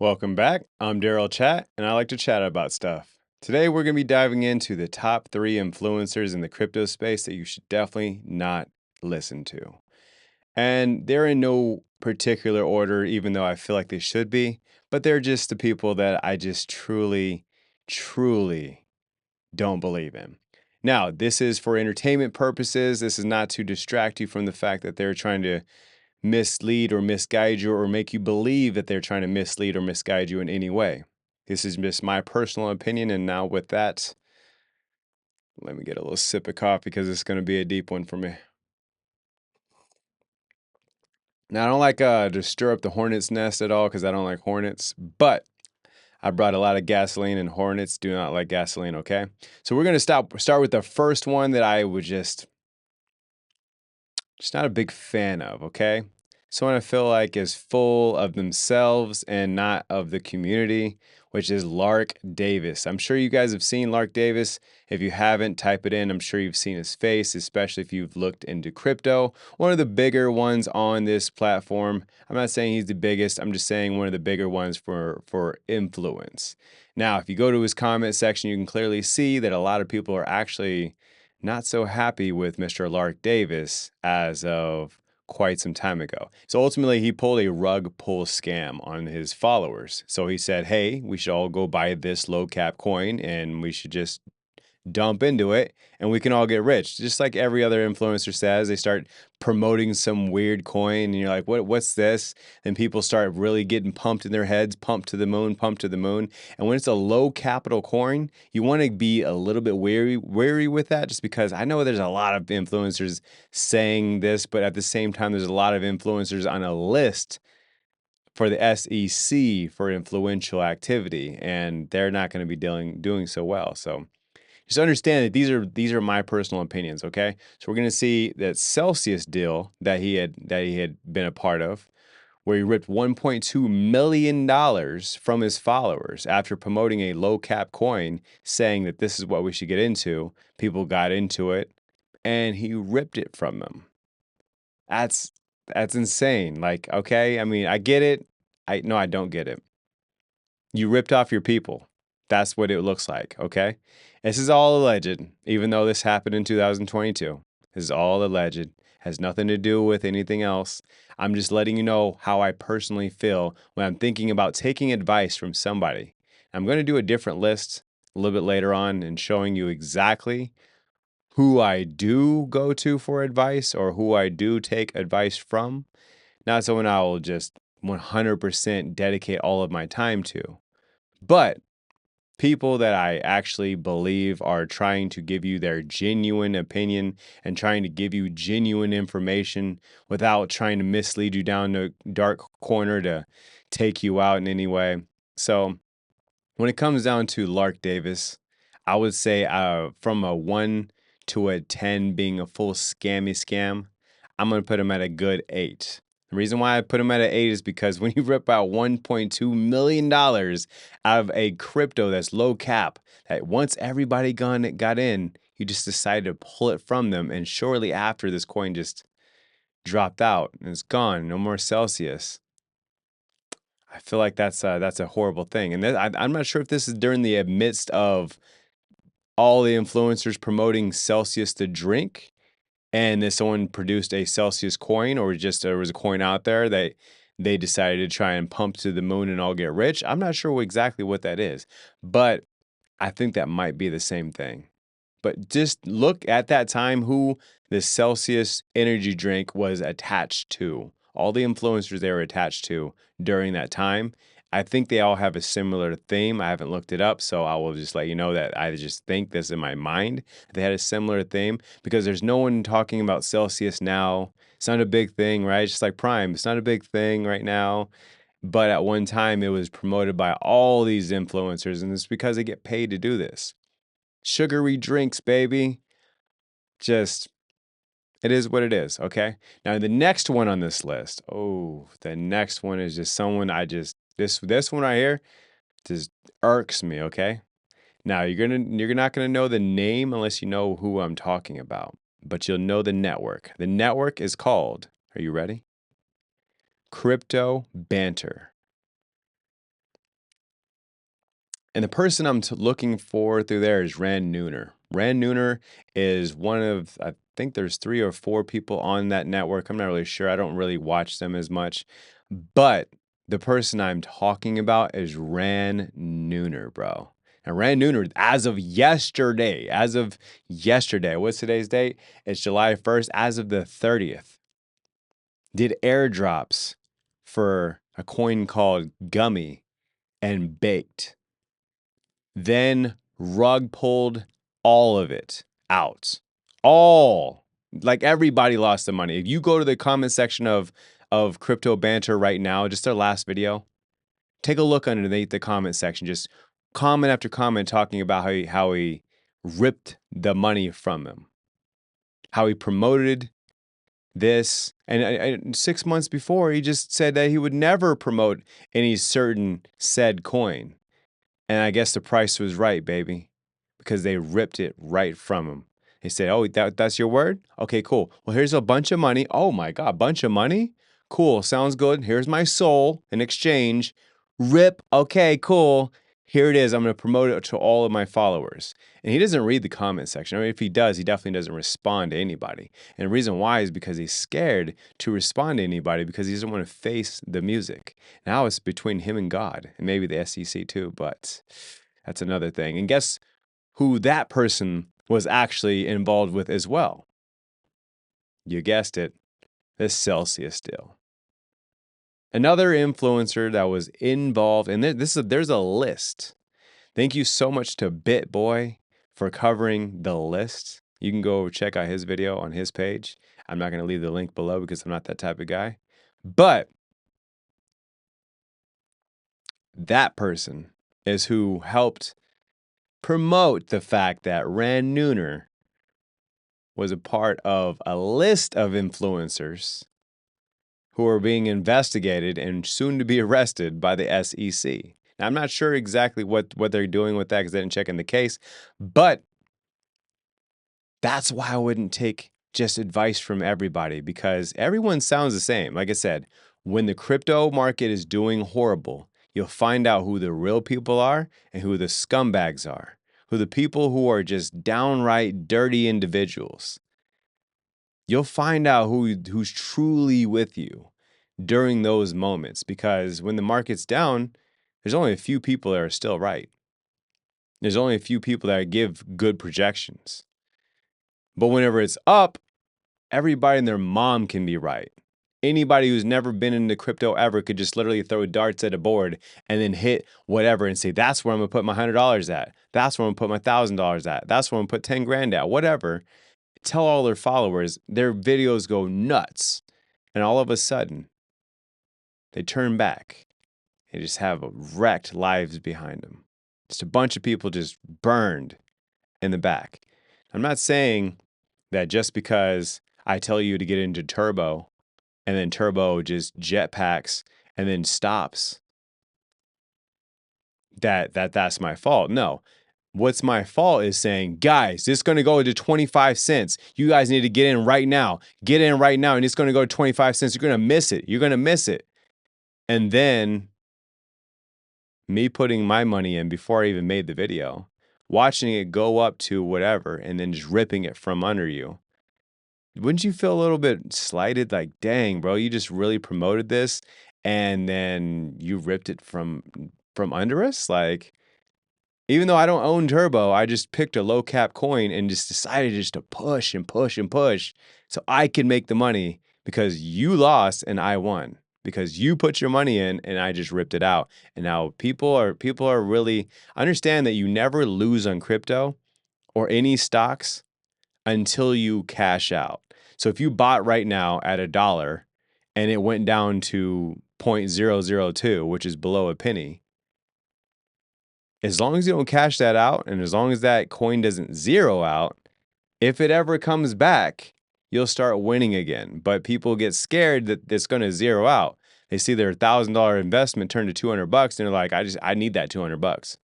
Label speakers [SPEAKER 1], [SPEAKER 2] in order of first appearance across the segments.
[SPEAKER 1] Welcome back. I'm Daryl Chat, and I like to chat about stuff. Today, we're going to be diving into the top 3 influencers in the crypto space that you should definitely not listen to. And they're in no particular order, even though I feel like they should be, but they're just the people that I just truly don't believe in. Now, this is for entertainment purposes. This is not to distract you from the fact that they're trying to mislead or misguide you or make you believe that they're trying to mislead or misguide you in any way. This is just my personal opinion. And now, with that, let me get a little sip of coffee because it's going to be a deep one for me. Now, I don't like to stir up the hornet's nest at all because I don't like hornets, but I brought a lot of gasoline, and hornets do not like gasoline, okay? So we're going to start with the first one that I would just not a big fan of, okay? Someone I feel like is full of themselves and not of the community, which is Lark Davis. I'm sure you guys have seen Lark Davis. If you haven't, type it in. I'm sure you've seen his face, especially if you've looked into crypto. One of the bigger ones on this platform. I'm not saying he's the biggest. I'm just saying one of the bigger ones for influence. Now, if you go to his comment section, you can clearly see that a lot of people are actually not so happy with Mr. Lark Davis as of quite some time ago. So ultimately, he pulled a rug pull scam on his followers. So he said, hey, we should all go buy this low cap coin and we should just dump into it and we can all get rich. Just like every other influencer says, they start promoting some weird coin and you're like, what's this? And people start really getting pumped in their heads, pumped to the moon, pumped to the moon. And when it's a low capital coin, you want to be a little bit wary with that, just because I know there's a lot of influencers saying this, but at the same time, there's a lot of influencers on a list for the SEC for influential activity, and they're not going to be doing so well. So just understand that these are my personal opinions, okay? So we're going to see that Celsius deal that he had been a part of, where he ripped $1.2 million from his followers after promoting a low cap coin, saying that this is what we should get into. People got into it, and he ripped it from them. That's insane. Like, okay, I mean, I get it. I don't get it. You ripped off your people. That's what it looks like, okay? This is all alleged, even though this happened in 2022. This is all alleged, has nothing to do with anything else. I'm just letting you know how I personally feel when I'm thinking about taking advice from somebody. I'm going to do a different list a little bit later on and showing you exactly who I do go to for advice or who I do take advice from. Not someone I will just 100% dedicate all of my time to, but people that I actually believe are trying to give you their genuine opinion and trying to give you genuine information without trying to mislead you down a dark corner to take you out in any way. So when it comes down to Lark Davis, I would say from a 1 to a 10 being a full scam, I'm going to put him at a good 8. The reason why I put him at an 8 is because when you rip out $1.2 million out of a crypto that's low cap, that once everybody got in, you just decided to pull it from them. And shortly after, this coin just dropped out and it's gone. No more Celsius. I feel like that's a horrible thing. And I'm not sure if this is during the midst of all the influencers promoting Celsius to drink, and then someone produced a Celsius coin, or just there was a coin out there that they decided to try and pump to the moon and all get rich. I'm not sure exactly what that is, but I think that might be the same thing. But just look at that time who the Celsius energy drink was attached to. All the influencers they were attached to during that time. I think they all have a similar theme. I haven't looked it up, so I will just let you know that I just think this in my mind. They had a similar theme because there's no one talking about Celsius now. It's not a big thing, right? It's just like Prime. It's not a big thing right now. But at one time, it was promoted by all these influencers, and it's because they get paid to do this. Sugary drinks, baby. Just, it is what it is, okay? Now, the next one on this list, the next one is just someone this one right here just irks me, okay? Now, you're not gonna know the name unless you know who I'm talking about, but you'll know the network. The network is called, are you ready? Crypto Banter. And the person I'm looking for through there is Rand Nooner. Rand Nooner is one of, I think there's 3 or 4 people on that network. I'm not really sure. I don't really watch them as much. But the person I'm talking about is Rand Nooner, bro. And Rand Nooner, as of yesterday, what's today's date? It's July 1st. As of the 30th, did airdrops for a coin called Gummy and Baked. Then rug pulled all of it out. All. Like everybody lost the money. If you go to the comment section of Crypto Banter right now, just their last video, take a look underneath the comment section. Just comment after comment talking about how he ripped the money from him. How he promoted this. And 6 months before, he just said that he would never promote any certain said coin. And I guess the price was right, baby, because they ripped it right from him. They said, "Oh, that's your word? Okay, cool. Well, here's a bunch of money. Oh my God, bunch of money? Cool, sounds good. Here's my soul in exchange. Rip. Okay, cool. Here it is. I'm going to promote it to all of my followers." And he doesn't read the comment section. I mean, if he does, he definitely doesn't respond to anybody. And the reason why is because he's scared to respond to anybody because he doesn't want to face the music. Now it's between him and God, and maybe the SEC too, but that's another thing. And guess who that person was actually involved with as well? You guessed it, the Celsius deal. Another influencer that was involved, and there's a list. Thank you so much to BitBoy for covering the list. You can go check out his video on his page. I'm not going to leave the link below because I'm not that type of guy. But that person is who helped promote the fact that Rand Nooner was a part of a list of influencers who are being investigated and soon to be arrested by the SEC. Now, I'm not sure exactly what they're doing with that because they didn't check in the case, but that's why I wouldn't take just advice from everybody because everyone sounds the same. Like I said, when the crypto market is doing horrible, you'll find out who the real people are and who the scumbags are, who the people who are just downright dirty individuals. You'll find out who's truly with you during those moments because when the market's down, there's only a few people that are still right. There's only a few people that give good projections. But whenever it's up, everybody and their mom can be right. Anybody who's never been into crypto ever could just literally throw darts at a board and then hit whatever and say, that's where I'm gonna put my $100 at. That's where I'm gonna put my $1,000 at. That's where I'm gonna put 10 grand at, whatever. Tell all their followers, their videos go nuts. And all of a sudden, they turn back. They just have wrecked lives behind them. Just a bunch of people just burned in the back. I'm not saying that just because I tell you to get into turbo and then turbo just jetpacks and then stops, that's my fault. No. What's my fault is saying, guys, this is going to go to 25 cents. You guys need to get in right now. Get in right now, and it's going to go to 25 cents. You're going to miss it. You're going to miss it. And then me putting my money in before I even made the video, watching it go up to whatever, and then just ripping it from under you. Wouldn't you feel a little bit slighted? Like, dang, bro, you just really promoted this, and then you ripped it from under us? Like, even though I don't own Turbo, I just picked a low cap coin and just decided just to push and push and push so I could make the money because you lost and I won. Because you put your money in and I just ripped it out. And now people are really understand that you never lose on crypto or any stocks until you cash out. So if you bought right now at $1 and it went down to 0.002, which is below a penny, as long as you don't cash that out and as long as that coin doesn't zero out, if it ever comes back, you'll start winning again. But people get scared that it's going to zero out. They see their $1,000 investment turn to $200 and they're like, I need that $200.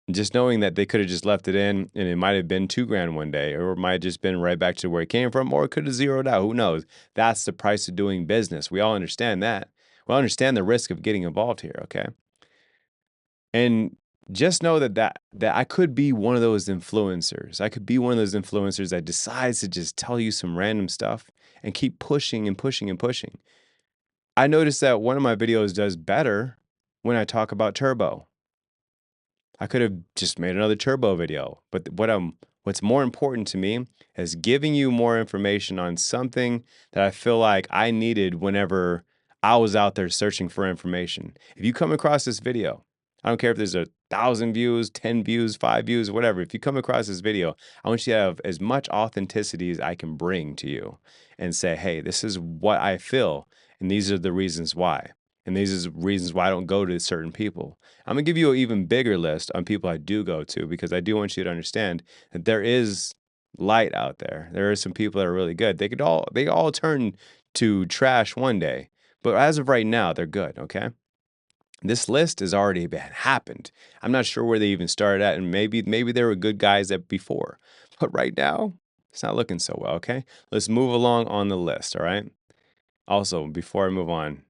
[SPEAKER 1] Just knowing that they could have just left it in and it might have been 2 grand one day, or it might have just been right back to where it came from, or it could have zeroed out. Who knows? That's the price of doing business. We all understand that. We all understand the risk of getting involved here, okay? And just know that I could be one of those influencers. I could be one of those influencers that decides to just tell you some random stuff and keep pushing and pushing and pushing. I noticed that one of my videos does better when I talk about turbo. I could have just made another turbo video, but what's more important to me is giving you more information on something that I feel like I needed whenever I was out there searching for information. If you come across this video, I don't care if there's 1,000 views, 10 views, 5 views, whatever. If you come across this video, I want you to have as much authenticity as I can bring to you and say, hey, this is what I feel, and these are the reasons why. And these are the reasons why I don't go to certain people. I'm gonna give you an even bigger list on people I do go to because I do want you to understand that there is light out there. There are some people that are really good. They all turn to trash one day, but as of right now, they're good. Okay, this list has already been happened. I'm not sure where they even started at, and maybe there were good guys at before, but right now it's not looking so well. Okay, let's move along on the list. All right. Also, before I move on,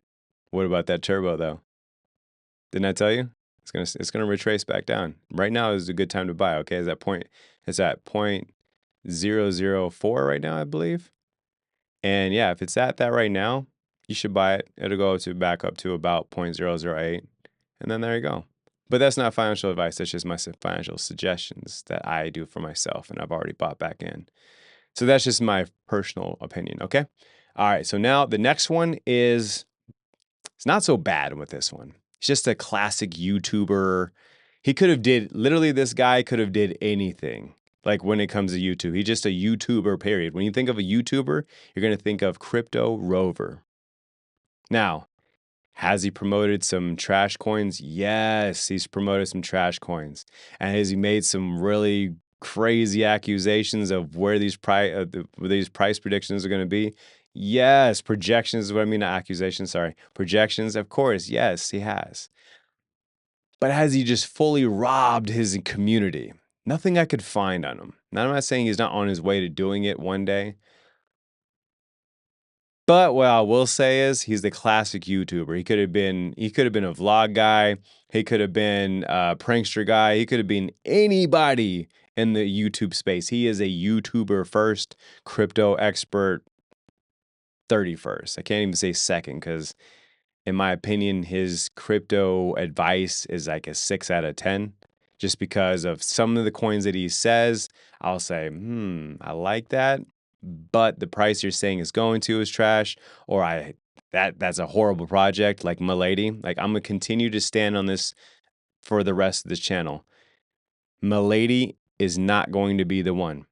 [SPEAKER 1] what about that turbo though? Didn't I tell you? It's gonna retrace back down. Right now is a good time to buy. Okay, it's at point 0.004 right now, I believe. And yeah, if it's at that right now, you should buy it. It'll go to back up to about 0.008, and then there you go. But that's not financial advice. That's just my financial suggestions that I do for myself, and I've already bought back in. So that's just my personal opinion. Okay. All right. So now the next one is it's not so bad with this one. He's just a classic YouTuber. He could have did literally this guy could have did anything. Like when it comes to YouTube, he's just a YouTuber, period. When you think of a YouTuber, you're going to think of Crypto Rover. Now, has he promoted some trash coins? Yes, he's promoted some trash coins. And has he made some really crazy accusations of where these price predictions are going to be? Yes, projections is what I mean, not accusations, sorry. Projections, of course, yes, he has. But has he just fully robbed his community? Nothing I could find on him. Now, I'm not saying he's not on his way to doing it one day, but what I will say is he's the classic YouTuber. He could have been a vlog guy. He could have been a prankster guy. He could have been anybody in the YouTube space. He is a YouTuber first, crypto expert 31st. I can't even say second because in my opinion, his crypto advice is like a 6 out of 10 just because of some of the coins that he says. I'll say, I like that, but the price you're saying is going to is trash, or that's a horrible project like Milady. Like I'm gonna continue to stand on this for the rest of this channel. Milady is not going to be the one.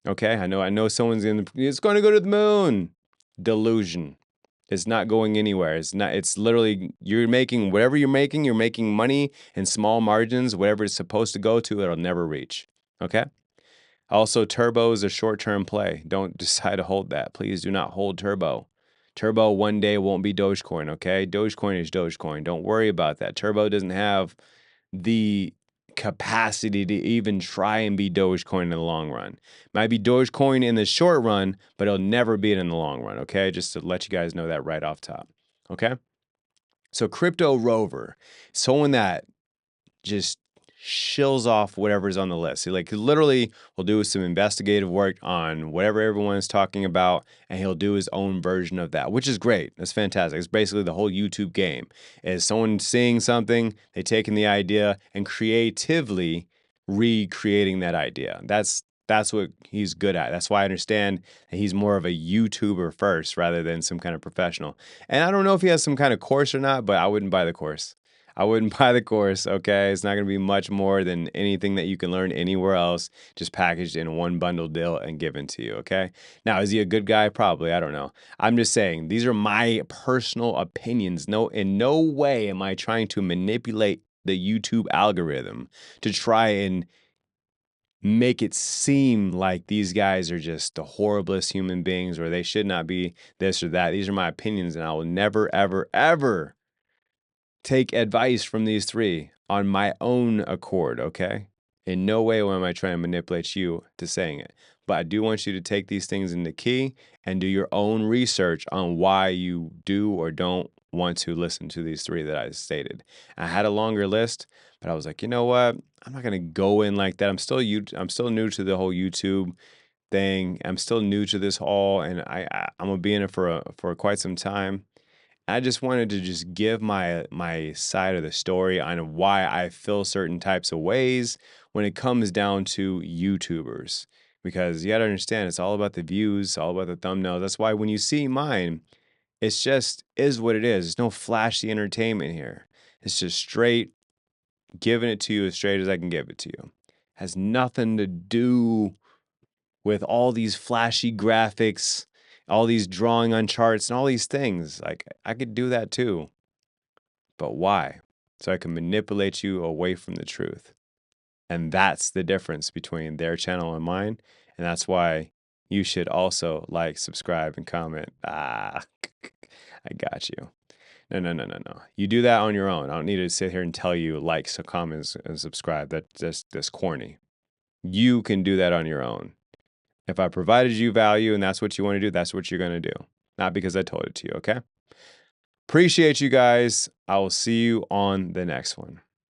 [SPEAKER 1] Okay, I know it's going to go to the moon. Delusion. It's not going anywhere. It's literally you're making money in small margins, whatever it's supposed to go to, it'll never reach. Okay? Also, Turbo is a short-term play. Don't decide to hold that. Please do not hold Turbo. Turbo one day won't be Dogecoin, okay? Dogecoin is Dogecoin. Don't worry about that. Turbo doesn't have the capacity to even try and be Dogecoin in the long run. Might be Dogecoin in the short run, but it'll never be it in the long run, okay? Just to let you guys know that right off top, okay? So Crypto Rover, someone that just shills off whatever's on the list. He like literally will do some investigative work on whatever everyone is talking about, and he'll do his own version of that, which is great. That's fantastic. It's basically the whole YouTube game. Is someone seeing something, they taking the idea and creatively recreating that idea. That's what he's good at. That's why I understand that he's more of a YouTuber first rather than some kind of professional. And I don't know if he has some kind of course or not, but I wouldn't buy the course. I wouldn't buy the course, okay? It's not going to be much more than anything that you can learn anywhere else, just packaged in one bundle deal and given to you, okay? Now, is he a good guy? Probably. I don't know. I'm just saying, these are my personal opinions. No, in no way am I trying to manipulate the YouTube algorithm to try and make it seem like these guys are just the horriblest human beings or they should not be this or that. These are my opinions, and I will never, ever, ever take advice from these three on my own accord, okay? In no way am I trying to manipulate you to saying it. But I do want you to take these things into key and do your own research on why you do or don't want to listen to these 3 that I stated. I had a longer list, but I was like, you know what? I'm not gonna go in like that. I'm still new to the whole YouTube thing. I'm still new to this all, and I'm gonna be in it for quite some time. I just wanted to just give my side of the story on why I feel certain types of ways when it comes down to YouTubers. Because you gotta understand, it's all about the views, all about the thumbnails. That's why when you see mine, it's just is what it is. There's no flashy entertainment here. It's just straight giving it to you as straight as I can give it to you. Has nothing to do with all these flashy graphics, all these drawing on charts, and all these things. Like, I could do that too. But why? So I can manipulate you away from the truth. And that's the difference between their channel and mine. And that's why you should also like, subscribe, and comment. I got you. No. You do that on your own. I don't need to sit here and tell you like, so comment, and subscribe. That's corny. You can do that on your own. If I provided you value and that's what you want to do, that's what you're going to do. Not because I told it to you, okay? Appreciate you guys. I will see you on the next one.